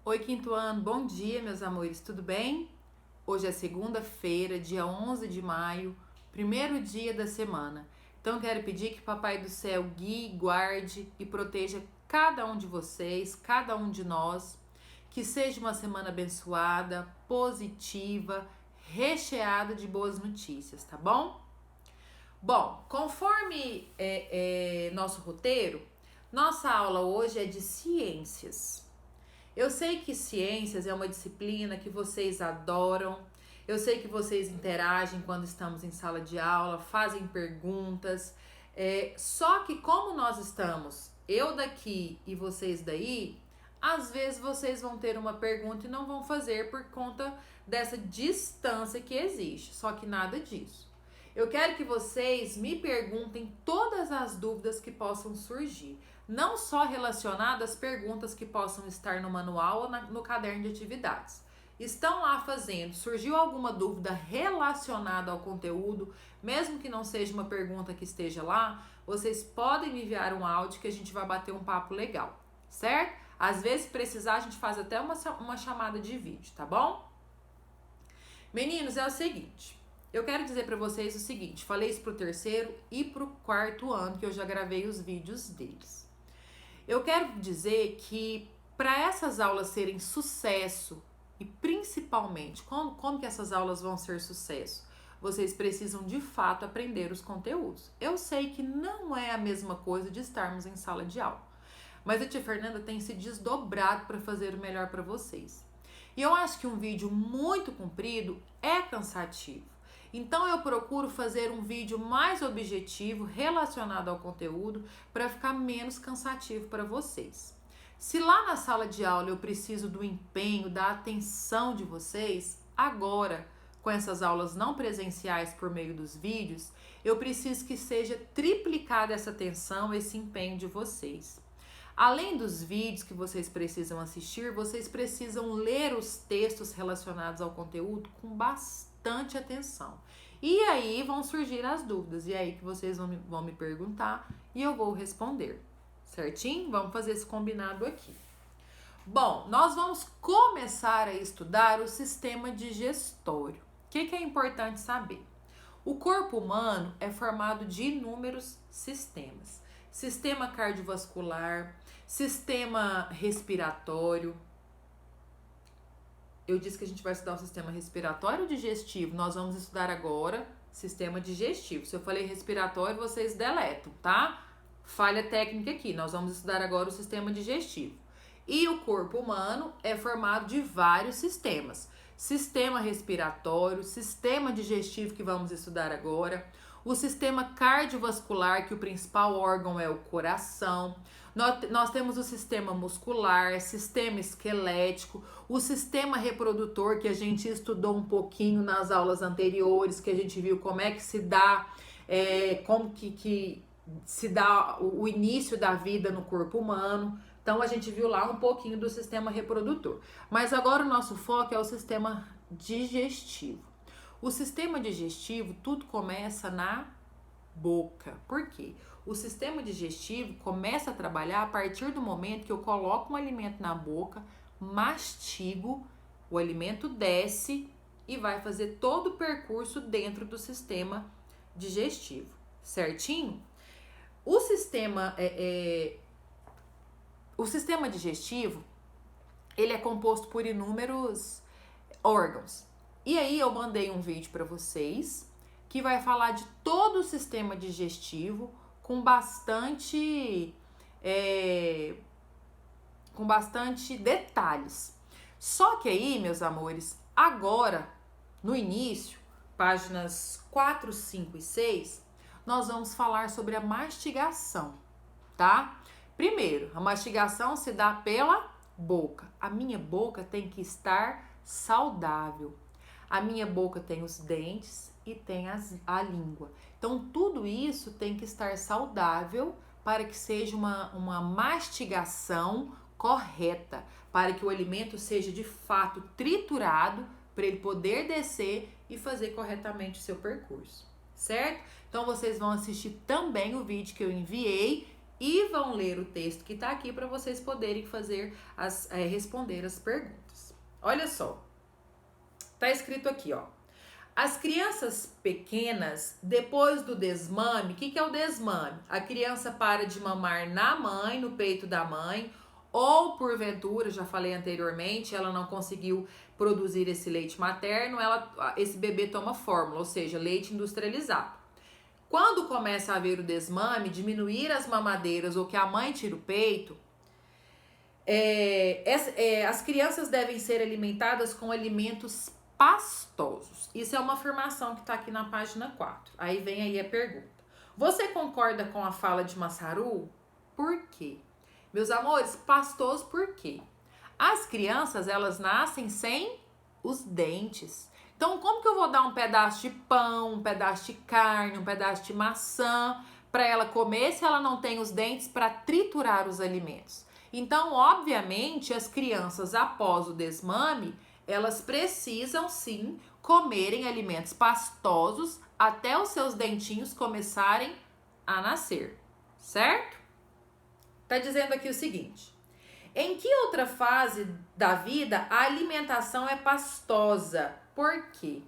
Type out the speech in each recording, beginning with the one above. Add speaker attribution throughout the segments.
Speaker 1: Oi, quinto ano, bom dia, meus amores, tudo bem? Hoje é segunda-feira, dia 11 de maio, primeiro dia da semana. Então, quero pedir que Papai do Céu guie, guarde e proteja cada um de vocês, cada um de nós. Que seja uma semana abençoada, positiva, recheada de boas notícias, tá bom? Bom, conforme nosso roteiro, nossa aula hoje é de ciências. Eu sei que ciências é uma disciplina que vocês adoram. Eu sei que vocês interagem quando estamos em sala de aula, fazem perguntas. Só que como nós estamos, eu daqui e vocês daí, às vezes vocês vão ter uma pergunta e não vão fazer por conta dessa distância que existe. Só que nada disso. Eu quero que vocês me perguntem todas as dúvidas que possam surgir, não só relacionadas às perguntas que possam estar no manual ou no caderno de atividades. Estão lá fazendo, surgiu alguma dúvida relacionada ao conteúdo, mesmo que não seja uma pergunta que esteja lá, vocês podem me enviar um áudio que a gente vai bater um papo legal, certo? Às vezes, se precisar, a gente faz até uma chamada de vídeo, tá bom? Meninos, é o seguinte... Eu quero dizer para vocês o seguinte, falei isso pro terceiro e pro quarto ano, que eu já gravei os vídeos deles. Eu quero dizer que para essas aulas serem sucesso, e principalmente, como que essas aulas vão ser sucesso? Vocês precisam de fato aprender os conteúdos. Eu sei que não é a mesma coisa de estarmos em sala de aula, mas a tia Fernanda tem se desdobrado para fazer o melhor para vocês. E eu acho que um vídeo muito comprido é cansativo. Então eu procuro fazer um vídeo mais objetivo, relacionado ao conteúdo, para ficar menos cansativo para vocês. Se lá na sala de aula eu preciso do empenho, da atenção de vocês, agora, com essas aulas não presenciais por meio dos vídeos, eu preciso que seja triplicada essa atenção, esse empenho de vocês. Além dos vídeos que vocês precisam assistir, vocês precisam ler os textos relacionados ao conteúdo com bastante atenção. E aí vão surgir as dúvidas, e aí que vocês vão me perguntar e eu vou responder, certinho? Vamos fazer esse combinado aqui. Bom, nós vamos começar a estudar o sistema digestório. O que é importante saber? O corpo humano é formado de inúmeros sistemas. Sistema cardiovascular, sistema respiratório. Eu disse que a gente vai estudar o sistema respiratório digestivo. Nós vamos estudar agora sistema digestivo. Se eu falei respiratório, vocês deletam, tá? Falha técnica aqui. Nós vamos estudar agora o sistema digestivo. E o corpo humano é formado de vários sistemas. Sistema respiratório, sistema digestivo que vamos estudar agora, o sistema cardiovascular, que o principal órgão é o coração. Nós temos o sistema muscular, sistema esquelético, o sistema reprodutor, que a gente estudou um pouquinho nas aulas anteriores, que a gente viu como é que se dá, como que se dá o início da vida no corpo humano. Então, a gente viu lá um pouquinho do sistema reprodutor. Mas agora o nosso foco é o sistema digestivo. O sistema digestivo, tudo começa na boca. Por quê? O sistema digestivo começa a trabalhar a partir do momento que eu coloco um alimento na boca, mastigo, o alimento desce e vai fazer todo o percurso dentro do sistema digestivo, certinho? O sistema digestivo, ele é composto por inúmeros órgãos. E aí eu mandei um vídeo para vocês que vai falar de todo o sistema digestivo com bastante detalhes. Só que aí, meus amores, agora, no início, páginas 4, 5 e 6, nós vamos falar sobre a mastigação, tá? Primeiro, a mastigação se dá pela boca. A minha boca tem que estar saudável. A minha boca tem os dentes e tem a língua. Então, tudo isso tem que estar saudável para que seja uma mastigação correta, para que o alimento seja de fato triturado, para ele poder descer e fazer corretamente o seu percurso, certo? Então, vocês vão assistir também o vídeo que eu enviei e vão ler o texto que está aqui para vocês poderem responder as perguntas. Olha só, tá escrito aqui, ó. As crianças pequenas, depois do desmame, o que é o desmame? A criança para de mamar na mãe, no peito da mãe, ou porventura, já falei anteriormente, ela não conseguiu produzir esse leite materno, esse bebê toma fórmula, ou seja, leite industrializado. Quando começa a haver o desmame, diminuir as mamadeiras ou que a mãe tira o peito, as crianças devem ser alimentadas com alimentos pastosos. Isso é uma afirmação que está aqui na página 4. Aí vem aí a pergunta. Você concorda com a fala de Massaru? Por quê? Meus amores, pastoso por quê? As crianças, elas nascem sem os dentes. Então, como que eu vou dar um pedaço de pão, um pedaço de carne, um pedaço de maçã para ela comer se ela não tem os dentes para triturar os alimentos? Então, obviamente, as crianças após o desmame, elas precisam sim comerem alimentos pastosos até os seus dentinhos começarem a nascer, certo? Tá dizendo aqui o seguinte: em que outra fase da vida a alimentação é pastosa? Por quê?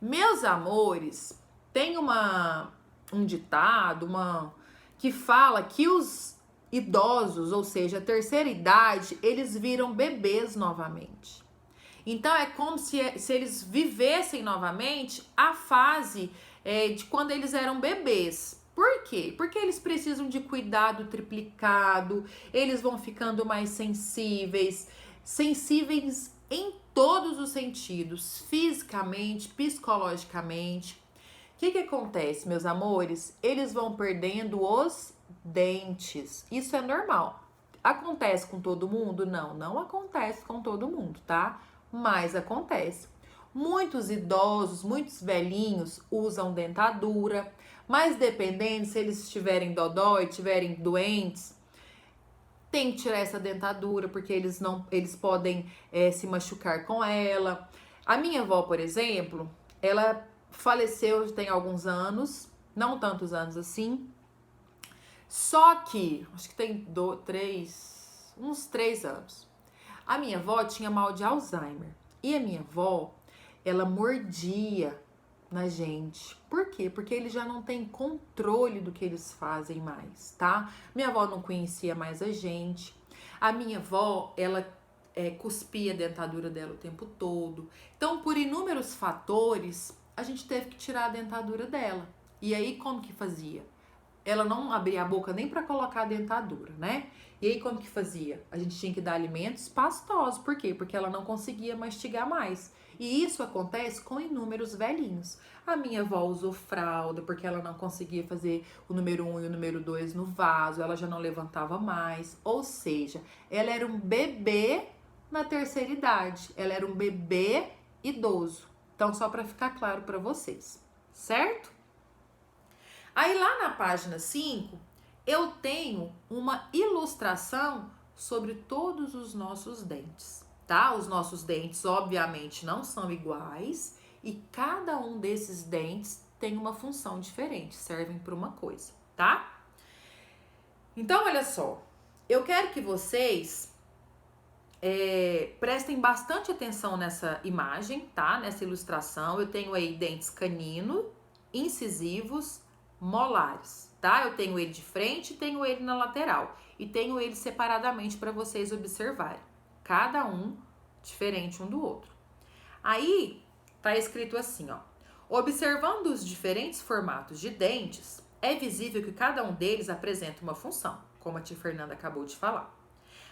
Speaker 1: Meus amores, tem um ditado, que fala que os idosos, ou seja, a terceira idade, eles viram bebês novamente. Então é como se eles vivessem novamente a fase de quando eles eram bebês. Por quê? Porque eles precisam de cuidado triplicado, eles vão ficando mais sensíveis em todos os sentidos, fisicamente, psicologicamente. O que acontece, meus amores? Eles vão perdendo os dentes. Isso é normal. Acontece com todo mundo? Não, não acontece com todo mundo, tá? Mas acontece. Muitos idosos, muitos velhinhos usam dentadura, mas dependendo se eles estiverem dodói, estiverem doentes, tem que tirar essa dentadura porque eles podem se machucar com ela. A minha avó, por exemplo, ela faleceu tem alguns anos, não tantos anos assim, só que acho que tem uns 3 anos. A minha avó tinha mal de Alzheimer e a minha avó, ela mordia na gente. Por quê? Porque eles já não têm controle do que eles fazem mais, tá? Minha avó não conhecia mais a gente. A minha avó, ela cuspia a dentadura dela o tempo todo. Então, por inúmeros fatores, a gente teve que tirar a dentadura dela. E aí, como que fazia? Ela não abria a boca nem para colocar a dentadura, né? E aí, como que fazia? A gente tinha que dar alimentos pastosos. Por quê? Porque ela não conseguia mastigar mais. E isso acontece com inúmeros velhinhos. A minha avó usou fralda porque ela não conseguia fazer o número 1 e o número 2 no vaso, ela já não levantava mais. Ou seja, ela era um bebê na terceira idade, ela era um bebê idoso. Então, só para ficar claro para vocês, certo? Aí lá na página 5, eu tenho uma ilustração sobre todos os nossos dentes. Tá? Os nossos dentes, obviamente, não são iguais e cada um desses dentes tem uma função diferente, servem para uma coisa, tá? Então, olha só, eu quero que vocês prestem bastante atenção nessa imagem, tá? Nessa ilustração. Eu tenho aí dentes canino, incisivos, molares, tá? Eu tenho ele de frente e tenho ele na lateral e tenho ele separadamente para vocês observarem. Cada um diferente um do outro. Aí, tá escrito assim, ó. Observando os diferentes formatos de dentes, é visível que cada um deles apresenta uma função, como a tia Fernanda acabou de falar.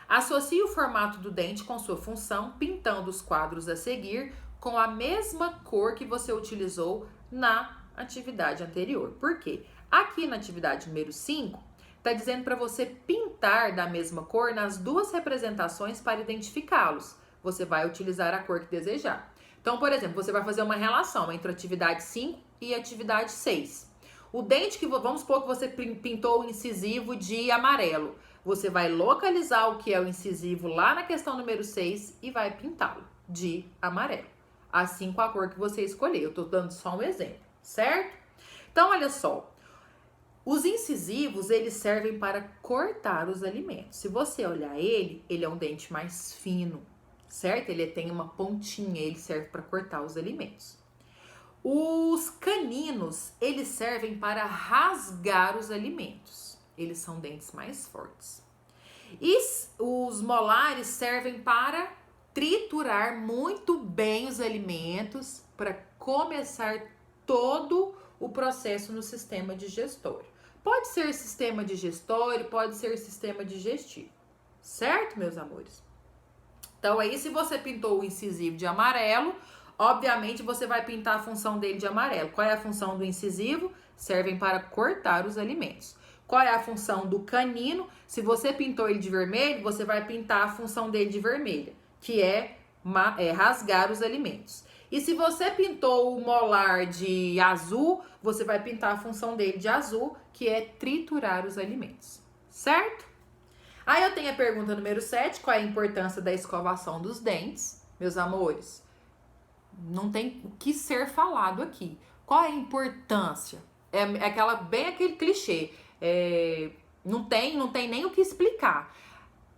Speaker 1: Associe o formato do dente com sua função, pintando os quadros a seguir com a mesma cor que você utilizou na atividade anterior. Por quê? Aqui na atividade número 5, tá dizendo para você pintar da mesma cor nas duas representações para identificá-los. Você vai utilizar a cor que desejar. Então, por exemplo, você vai fazer uma relação entre a atividade 5 e a atividade 6. O dente que, vamos supor que você pintou o incisivo de amarelo. Você vai localizar o que é o incisivo lá na questão número 6 e vai pintá-lo de amarelo. Assim com a cor que você escolheu. Eu tô dando só um exemplo, certo? Então, olha só. Os incisivos, eles servem para cortar os alimentos. Se você olhar ele é um dente mais fino, certo? Ele tem uma pontinha, ele serve para cortar os alimentos. Os caninos, eles servem para rasgar os alimentos. Eles são dentes mais fortes. E os molares servem para triturar muito bem os alimentos, para começar todo o processo no sistema digestório. Pode ser sistema digestório, pode ser sistema digestivo, certo, meus amores? Então aí, se você pintou o incisivo de amarelo, obviamente você vai pintar a função dele de amarelo. Qual é a função do incisivo? Servem para cortar os alimentos. Qual é a função do canino? Se você pintou ele de vermelho, você vai pintar a função dele de vermelha, que é rasgar os alimentos. E se você pintou o molar de azul, você vai pintar a função dele de azul, que é triturar os alimentos, certo? Aí eu tenho a pergunta número 7, qual é a importância da escovação dos dentes? Meus amores, não tem o que ser falado aqui. Qual é a importância? Bem aquele clichê, não tem nem o que explicar.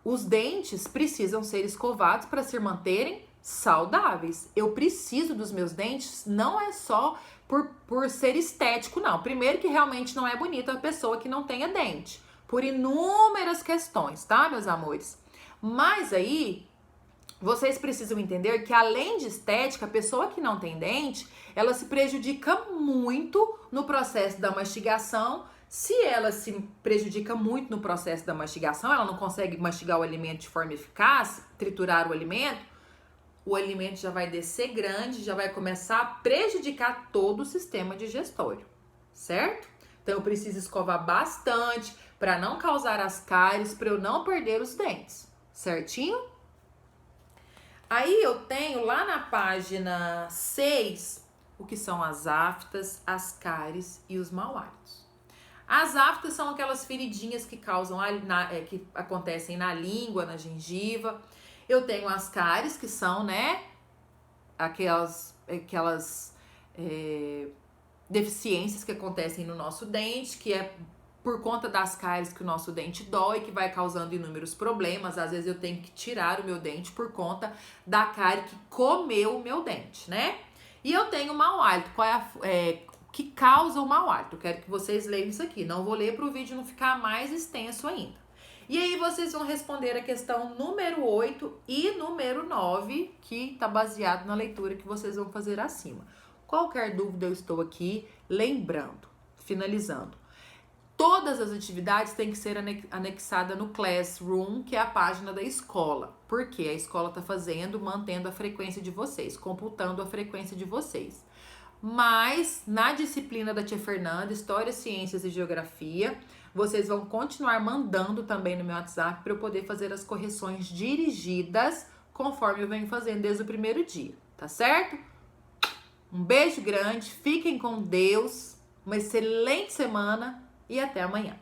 Speaker 1: Os dentes precisam ser escovados para se manterem saudáveis. Eu preciso dos meus dentes, não é só por ser estético, não. Primeiro que realmente não é bonita a pessoa que não tenha dente, por inúmeras questões, tá, meus amores? Mas aí, vocês precisam entender que além de estética, a pessoa que não tem dente, ela se prejudica muito no processo da mastigação. Se ela se prejudica muito no processo da mastigação, ela não consegue mastigar o alimento de forma eficaz, triturar o alimento já vai descer grande, já vai começar a prejudicar todo o sistema digestório, certo? Então eu preciso escovar bastante para não causar as cáries, para eu não perder os dentes, certinho? Aí eu tenho lá na página 6 o que são as aftas, as cáries e os mau hábitos. As aftas são aquelas feridinhas que causam que acontecem na língua, na gengiva. Eu tenho as cáries, que são, aquelas deficiências que acontecem no nosso dente, que é por conta das cáries que o nosso dente dói, que vai causando inúmeros problemas. Às vezes eu tenho que tirar o meu dente por conta da cárie que comeu o meu dente, né? E eu tenho o mau hálito, que causa o mau hálito. Eu quero que vocês leiam isso aqui, não vou ler para o vídeo não ficar mais extenso ainda. E aí vocês vão responder a questão número 8 e número 9, que está baseado na leitura que vocês vão fazer acima. Qualquer dúvida eu estou aqui lembrando, finalizando. Todas as atividades têm que ser anexadas no Classroom, que é a página da escola. Porque a escola está mantendo a frequência de vocês, computando a frequência de vocês. Mas na disciplina da Tia Fernanda, História, Ciências e Geografia, vocês vão continuar mandando também no meu WhatsApp para eu poder fazer as correções dirigidas conforme eu venho fazendo desde o primeiro dia, tá certo? Um beijo grande, fiquem com Deus, uma excelente semana e até amanhã.